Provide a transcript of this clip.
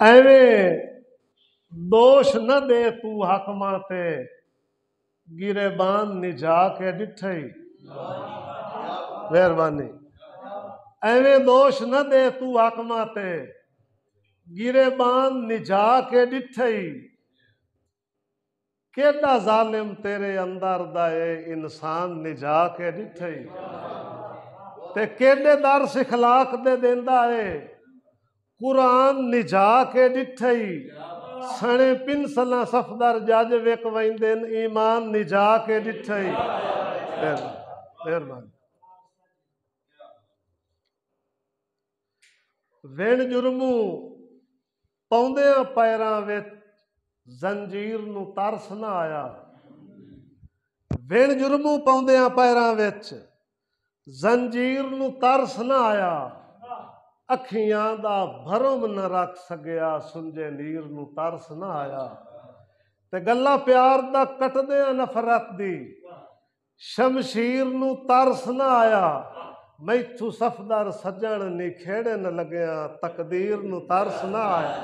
ਐਵੇਂ दोष न दे तू हकमा ते गिरेबान निजा के डिठई। मेहरबानी। एवें दोष न दे तू हकमा ते गिरेबान निजा के डिठई। केड़ा जालिम तेरे अंदर दा इंसान निजा के डिठई ते केड़े दर सिखलाक दे देंदा है कुरान निजा के डिठई। सणे पिनसला सफदर जज वेक वैंदेन ईमान निजा के डिठई। मेहरबानी। वेण जुर्मू पौंदियां पैरां विच जंजीर नूं तरस ना आया। वेण जुर्मू पौंदियां पैरां विच जंजीर नूं तरस ना आया। अखियां दा भरम न रख सकिया सुंजे नीर नूं तरस ना आया। ते गल्ला प्यार दा कटदियां नफरत दी शमशीर नूं तरस ना आया। मैथू सफदर सजण नी खेड़न लग्या तकदीर नूं तरस ना आया।